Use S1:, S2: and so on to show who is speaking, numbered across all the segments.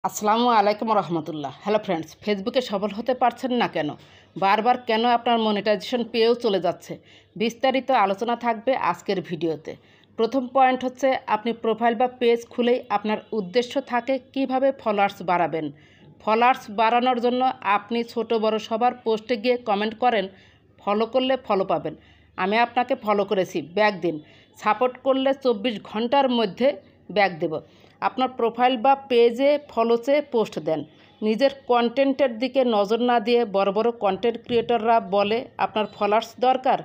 S1: আসসালামু আলাইকুম রহমতুল্লাহ। Hello friends, ফেসবুকে সফল হতে পারছেন না কেন? বারবার কেন আপনার মনিটাইজেশন পেয়েও চলে যাচ্ছে? বিস্তারিত আলোচনা থাকবে আজকের ভিডিওতে। প্রথম পয়েন্ট হচ্ছে, আপনি প্রোফাইল বা পেজ খুলেই আপনার উদ্দেশ্য থাকে কিভাবে ফলোয়ার্স বাড়াবেন। ফলোয়ার্স বাড়ানোর জন্য আপনি ছোট বড় সবার পোস্টে গিয়ে কমেন্ট করেন, ফলো করলে ফলো পাবেন। আমি আপনাকে ফলো করেছি, ব্যাক দিন। সাপোর্ট করলে 24 ঘন্টার মধ্যে ব্যাক দেব। আপনার প্রোফাইল বা পেজে ফলো চেয়ে পোস্ট দেন। নিজের কন্টেন্টের দিকে নজর না দিয়ে বড় বড় কন্টেন্ট ক্রিয়েটররা বলে আপনার ফলোয়ার্স দরকার,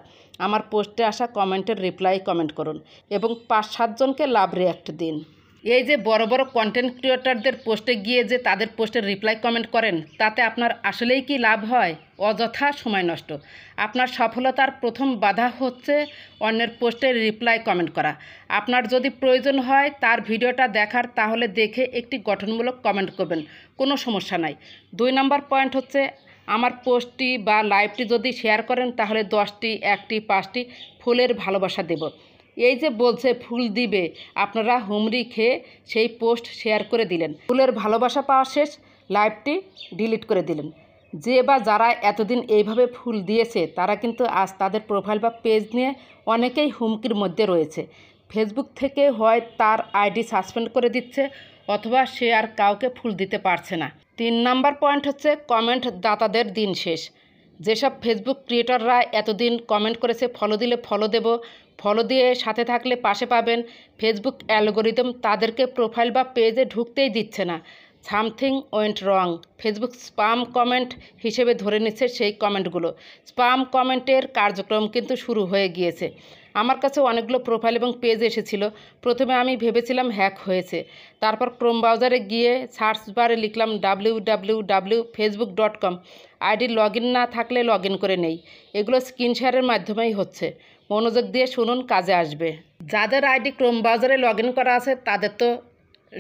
S1: আমার পোস্টে আসা কমেন্টের রিপ্লাই কমেন্ট করুন এবং 5-7 জনকে লাভ রিয়াক্ট দিন। এই যে বড় বড় কন্টেন্ট ক্রিয়েটরদের পোস্টে গিয়ে যে তাদের পোস্টের রিপ্লাই কমেন্ট করেন, তাতে আপনার আসলেই কি লাভ হয়? অযথা সময় নষ্ট। আপনার সফলতার প্রথম বাধা হচ্ছে অন্যের পোস্টে রিপ্লাই কমেন্ট করা। আপনার যদি প্রয়োজন হয় তার ভিডিওটা দেখার, তাহলে দেখে একটি গঠনমূলক কমেন্ট করবেন, কোনো সমস্যা নাই। 2 নম্বর পয়েন্ট হচ্ছে, আমার পোস্টটি বা লাইভটি যদি শেয়ার করেন তাহলে 10টি, 1টি, 5টি ফুলের ভালোবাসা দেব। এই যে বলছে ফুল দিবে, আপনারা হুমড়ি খেয়ে সেই পোস্ট শেয়ার করে দিলেন, ফুলের ভালোবাসা পাওয়া শেষ, লাইভটি ডিলিট করে দিলেন। যে বা যারা এতদিন এইভাবে ফুল দিয়েছে তারা কিন্তু আজ তাদের প্রোফাইল বা পেজ নিয়ে অনেকেই হুমকির মধ্যে রয়েছে। ফেসবুক থেকে হয় তার আইডি সাসপেন্ড করে দিচ্ছে, অথবা সে আর কাউকে ফুল দিতে পারছে না। 3 নাম্বার পয়েন্ট হচ্ছে, কমেন্ট দাতাদের দিন শেষ। যেসব ফেসবুক ক্রিয়েটররা এতদিন কমেন্ট করেছে ফলো দিলে ফলো দেব, ফলো দিয়ে সাথে থাকলে পাশে পাবেন, ফেসবুক অ্যালগোরিদম তাদেরকে প্রোফাইল বা পেজে ঢুকতেই দিচ্ছে না। সামথিং ওয়েন্ট রং। ফেসবুক স্পাম কমেন্ট হিসেবে ধরে নিচ্ছে সেই কমেন্টগুলো। স্পাম কমেন্টের কার্যক্রম কিন্তু শুরু হয়ে গিয়েছে। আমার কাছে অনেকগুলো প্রোফাইল এবং পেজ এসেছিল। প্রথমে আমি ভেবেছিলাম হ্যাক হয়েছে। তারপর ক্রোম ব্রাউজারে গিয়ে সার্চ বারে লিখলাম www.facebook.com। আইডি লগ ইন না থাকলে লগ ইন করে নেই। এগুলো স্ক্রিন শেয়ারের মাধ্যমেই হচ্ছে। মনোযোগ দিয়ে শুনুন, কাজে আসবে। যাদের আইডি ক্রোম ব্রাউজারে লগ ইন করা আছে তাদের তো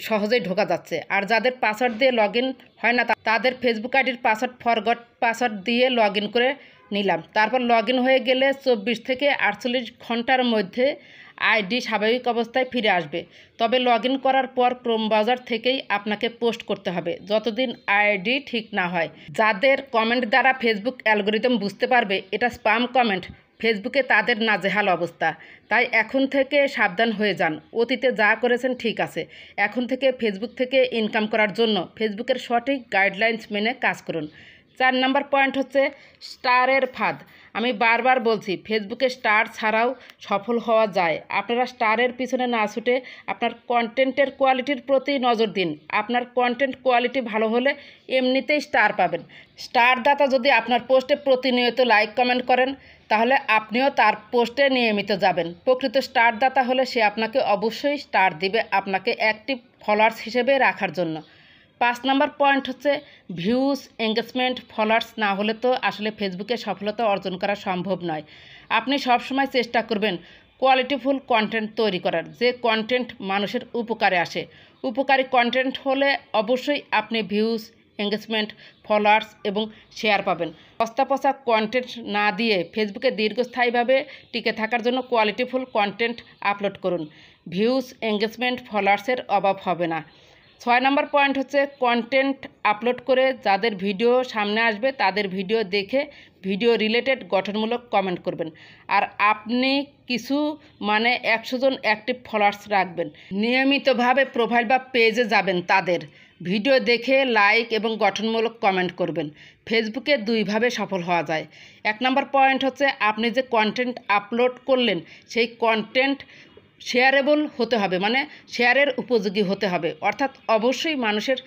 S1: সহজেই ঢোকা যাচ্ছে, আর যাদের পাসওয়ার্ড দিয়ে লগ ইন হয় না তাদের ফেসবুক আইডির পাসওয়ার্ড ফরগট পাসওয়ার্ড দিয়ে লগ ইন করে নিলাম। তারপর লগ ইন হয়ে গেলে 24 থেকে 48 ঘন্টার মধ্যে আইডি স্বাভাবিক অবস্থায় ফিরে আসবে। তবে লগ ইন করার পর ক্রোম ব্রাউজার থেকেই আপনাকে পোস্ট করতে হবে, যতদিন আইডি ঠিক না হয়। যাদের কমেন্ট দ্বারা ফেসবুক অ্যালগোরিদম বুঝতে পারবে এটা স্পাম কমেন্ট, ফেসবুকে তাদের নাজেহাল অবস্থা। তাই এখন থেকে সাবধান হয়ে যান। অতীতে যা করেছেন ঠিক আছে, এখন থেকে ফেসবুক থেকে ইনকাম করার জন্য ফেসবুকের সঠিক গাইডলাইন্স মেনে কাজ করুন। 4 নম্বর পয়েন্ট হচ্ছে, স্টারের ফাঁদ। আমি বারবার বলছি, ফেসবুকে স্টার ছাড়াও সফল হওয়া যায়। আপনারা স্টারের পিছনে না ছুটে আপনার কন্টেন্টের কোয়ালিটির প্রতি নজর দিন। আপনার কন্টেন্ট কোয়ালিটি ভালো হলে এমনিতেই স্টার পাবেন। স্টার দাতা যদি আপনার পোস্টে প্রতিনিয়ত লাইক কমেন্ট করেন, তাহলে আপনিও তার পোস্টে নিয়মিত যাবেন। প্রকৃত স্টার দাতা হলে সে আপনাকে অবশ্যই স্টার দিবে, আপনাকে অ্যাক্টিভ ফলোয়ার্স হিসেবে রাখার জন্য। 5 নম্বর পয়েন্ট হচ্ছে, ভিউজ, এঙ্গেজমেন্ট, ফলোয়ার্স না হলে তো আসলে ফেসবুকে সফলতা অর্জন করা সম্ভব নয়। আপনি সবসময় চেষ্টা করবেন কোয়ালিটিফুল কন্টেন্ট তৈরি করার, যে কন্টেন্ট মানুষের উপকারে আসে। উপকারী কন্টেন্ট হলে অবশ্যই আপনি ভিউজ, এঙ্গেজমেন্ট, ফলোয়ার্স এবং শেয়ার পাবেন। পচা কন্টেন্ট না দিয়ে ফেসবুকে দীর্ঘস্থায়ীভাবে টিকে থাকার জন্য কোয়ালিটিফুল কন্টেন্ট আপলোড করুন। ভিউজ, এঙ্গেজমেন্ট, ফলোয়ার্সের অভাব হবে না। 6 নম্বর পয়েন্ট হচ্ছে, কন্টেন্ট আপলোড করে যাদের ভিডিও সামনে আসবে তাদের ভিডিও দেখে ভিডিও রিলেটেড গঠনমূলক কমেন্ট করবেন। আর আপনি কিছু 100 জন অ্যাক্টিভ ফলোয়ার্স রাখবেন। নিয়মিতভাবে প্রোফাইল বা পেজে যাবেন, তাদের ভিডিও দেখে লাইক এবং গঠনমূলক কমেন্ট করবেন। ফেসবুকে 2ভাবে সফল হওয়া যায়। 1 নম্বর পয়েন্ট হচ্ছে, আপনি যে কন্টেন্ট আপলোড করলেন সেই কন্টেন্ট শেয়ারেবল হতে হবে, শেয়ারের উপযোগী হতে হবে। অর্থাৎ অবশ্যই মানুষের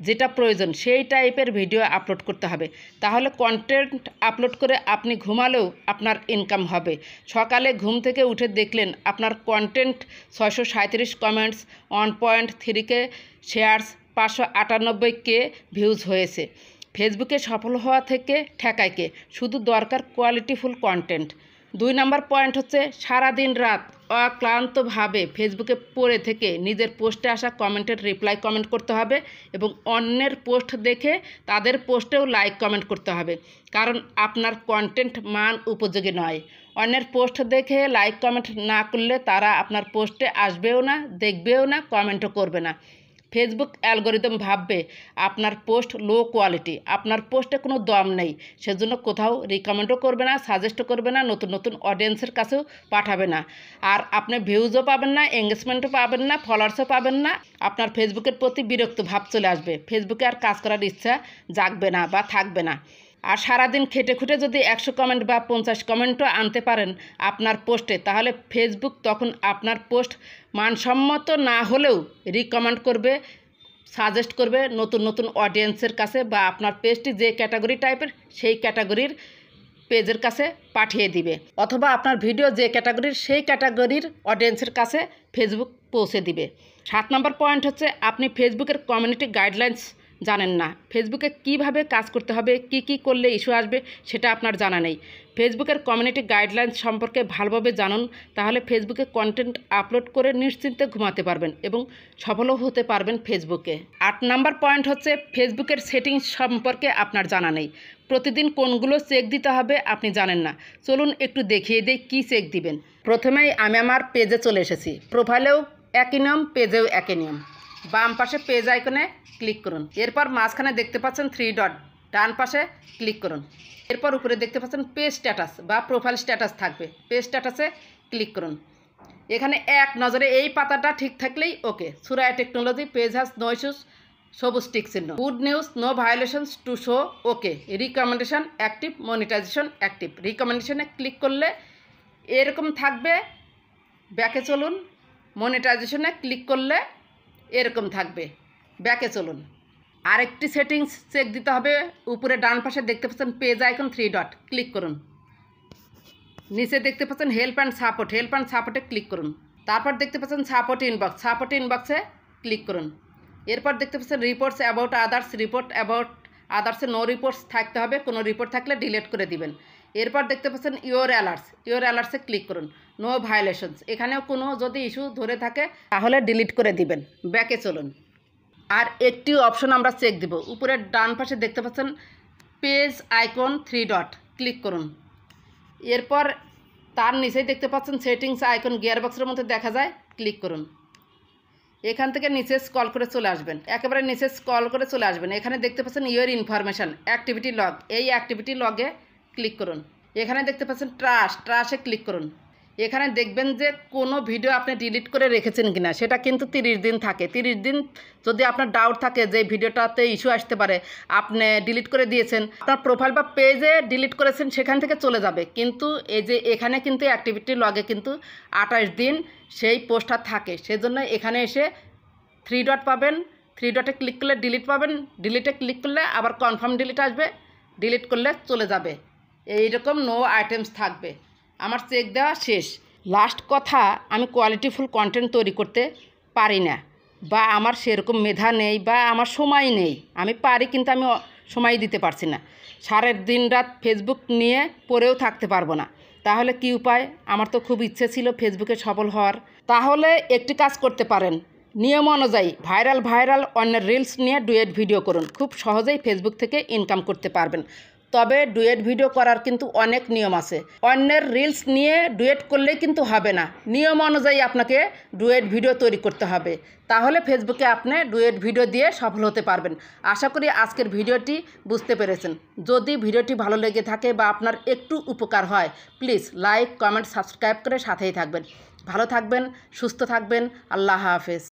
S1: যেটা প্রয়োজন সেই টাইপের ভিডিও আপলোড করতে হবে। তাহলে কন্টেন্ট আপলোড করে আপনি ঘুমালেও আপনার ইনকাম হবে। সকালে ঘুম থেকে উঠে দেখলেন আপনার content 637 comments, 1.3K shares, 598K views হয়েছে। ফেসবুকে সফল হওয়া থেকে ঠেকায় কে? শুধু দরকার কোয়ালিটিফুল কন্টেন্ট। 2 নম্বর পয়েন্ট হচ্ছে, সারাদিন রাত অক্লান্তভাবে ফেসবুকে পড়ে থেকে নিজের পোস্টে আসা কমেন্টের রিপ্লাই কমেন্ট করতে হবে এবং অন্যের পোস্ট দেখে তাদের পোস্টেও লাইক কমেন্ট করতে হবে, কারণ আপনার কন্টেন্ট মান উপযোগী নয়। অন্যের পোস্ট দেখে লাইক কমেন্ট না করলে তারা আপনার পোস্টে আসবেও না, দেখবেও না, কমেন্টও করবে না। ফেসবুক অ্যালগোরিদম ভাববে আপনার পোস্ট লো কোয়ালিটি, আপনার পোস্টে কোনো দম নেই, সেজন্য কোথাও রিকমেন্ডও করবে না, সাজেস্টও করবে না, নতুন নতুন অডিয়েন্সের কাছেও পাঠাবে না। আর আপনি ভিউজও পাবেন না, এঙ্গেজমেন্টও পাবেন না, ফলোয়ার্সও পাবেন না। আপনার ফেসবুকের প্রতি বিরক্ত ভাব চলে আসবে, ফেসবুকে আর কাজ করার ইচ্ছা জাগবে না বা থাকবে না। আর সারাদিন খেটে খুঁটে যদি 100 কমেন্ট বা 50 কমেন্টও আনতে পারেন আপনার পোস্টে, তাহলে ফেসবুক তখন আপনার পোস্ট মানসম্মত না হলেও রিকমেন্ড করবে, সাজেস্ট করবে নতুন নতুন অডিয়েন্সের কাছে, বা আপনার পেজটি যে ক্যাটাগরি টাইপের সেই ক্যাটাগরির পেজের কাছে পাঠিয়ে দিবে, অথবা আপনার ভিডিও যে ক্যাটাগরির সেই ক্যাটাগরির অডিয়েন্সের কাছে ফেসবুক পৌঁছে দিবে। 7 নম্বর পয়েন্ট হচ্ছে আপনি ফেসবুকের কমিউনিটি গাইডলাইন্স জানেন না। ফেসবুকে কিভাবে কাজ করতে হবে, কি করলে ইস্যু আসবে সেটা আপনার জানা নেই। ফেসবুকের কমিউনিটি গাইডলাইন্স সম্পর্কে ভালোভাবে জানুন, তাহলে ফেসবুকে কন্টেন্ট আপলোড করে নিশ্চিন্তে ঘুমাতে পারবেন এবং সফলও হতে পারবেন ফেসবুকে। 8 নম্বর পয়েন্ট হচ্ছে ফেসবুকের সেটিংস সম্পর্কে আপনার জানা নেই। প্রতিদিন কোনগুলো চেক দিতে হবে আপনি জানেন না। চলুন একটু দেখিয়ে দিই কী চেক দিবেন। প্রথমেই আমি আমার পেজে চলে এসেছি। প্রোফাইলেও একই নিয়ম, পেজেও একই নিয়ম। বাম পাশে পেজ আইকনে ক্লিক করুন, এরপর মাঝখানে দেখতে পাচ্ছেন 3 ডট, ডান পাশে ক্লিক করুন। এরপর উপরে দেখতে পাচ্ছেন পেজ স্ট্যাটাস বা প্রোফাইল স্ট্যাটাস থাকবে, পেজ স্ট্যাটাসে ক্লিক করুন। এখানে এক নজরে এই পাতাটা ঠিক থাকলেই okay. Suraiya technology page has no issues, সবুজ টিক চিহ্ন। Good news, no violations to show, okay. Recommendation active, monetisation active. রিকমেন্ডেশনে ক্লিক করলে এরকম থাকবে, ব্যাকে চলুন। মনিটাইজেশনে ক্লিক করলে এরকম থাকবে, ব্যাকে চলুন। আরেকটি সেটিংস চেক দিতে হবে। উপরে ডান পাশে দেখতে পাচ্ছেন পেজ আইকন 3 ডট, ক্লিক করুন। নিচে দেখতে পাচ্ছেন help and support, help and সাপোর্টে ক্লিক করুন। তারপর দেখতে পাচ্ছেন সাপোর্ট ইনবক্স, সাপোর্ট ইনবক্সে ক্লিক করুন। এরপর দেখতে পাচ্ছেন reports about others, report about আদার্সে নো রিপোর্টস থাকতে হবে, কোনো রিপোর্ট থাকলে ডিলিট করে দিবেন। এরপর দেখতে পাচ্ছেন ইওর অ্যালার্টস, ইওর অ্যালার্টসে ক্লিক করুন। নো ভায়োলেশনস, এখানেও কোনো যদি ইস্যু ধরে থাকে তাহলে ডিলিট করে দিবেন, ব্যাকে চলুন। আর একটি অপশন আমরা চেক দিব। উপরে ডান পাশে দেখতে পাচ্ছেন পেজ আইকন 3 ডট, ক্লিক করুন। এরপর তার নিচেই দেখতে পাচ্ছেন সেটিংস আইকন গিয়ারবক্সের মধ্যে দেখা যায়, ক্লিক করুন। এখান থেকে নিচে স্ক্রল করে চলে আসবেন, একেবারে নিচে স্ক্রল করে চলে আসবেন। এখানে দেখতে পাচ্ছেন ইওর ইনফরমেশান, অ্যাক্টিভিটি লগ, এই অ্যাক্টিভিটি লগে ক্লিক করুন। এখানে দেখতে পাচ্ছেন ট্রাশে ক্লিক করুন। এখানে দেখবেন যে কোনো ভিডিও আপনি ডিলিট করে রেখেছেন কিনা, সেটা কিন্তু 30 দিন থাকে। 30 দিন যদি আপনার ডাউট থাকে যে ভিডিওটাতে ইস্যু আসতে পারে, আপনি ডিলিট করে দিয়েছেন, আপনার প্রোফাইল বা পেজে ডিলিট করেছেন সেখান থেকে চলে যাবে, কিন্তু এই যে এখানে কিন্তু অ্যাক্টিভিটি লগে কিন্তু 28 দিন সেই পোস্টটা থাকে। সেজন্য এখানে এসে 3 ডট পাবেন, 3 ডটে ক্লিক করলে ডিলিট পাবেন, ডিলিটে ক্লিক করলে আবার কনফার্ম ডিলিট আসবে, ডিলিট করলে চলে যাবে। এইরকম নো আইটেমস থাকবে। আমার চেক দেওয়া শেষ। লাস্ট কথা, আমি কোয়ালিটিফুল কন্টেন্ট তৈরি করতে পারি না, বা আমার সেরকম মেধা নেই, বা আমার সময় নেই। আমি পারি কিন্তু আমি সময় দিতে পারছি না। সারা দিন রাত ফেসবুক নিয়ে পড়েও থাকতে পারবো না। তাহলে কি উপায়? আমার তো খুব ইচ্ছে ছিল ফেসবুকে সফল হওয়ার। তাহলে একটি কাজ করতে পারেন, নিয়ম অনুযায়ী ভাইরাল অন্যের রিলস নিয়ে ডুয়েট ভিডিও করুন। খুব সহজেই ফেসবুক থেকে ইনকাম করতে পারবেন। তবে ডুয়েট ভিডিও করার কিন্তু অনেক নিয়ম আছে। অন্যের রিলস নিয়ে ডুয়েট করলেই কিন্তু হবে না, নিয়ম অনুযায়ী আপনাকে ডুয়েট ভিডিও তৈরি করতে হবে। তাহলে ফেসবুকে আপনি ডুয়েট ভিডিও দিয়ে সফল হতে পারবেন। আশা করি আজকের ভিডিওটি বুঝতে পেরেছেন। যদি ভিডিওটি ভালো লেগে থাকে বা আপনার একটু উপকার হয়, প্লিজ লাইক, কমেন্ট, সাবস্ক্রাইব করে সাথেই থাকবেন। ভালো থাকবেন, সুস্থ থাকবেন। আল্লাহ হাফেজ।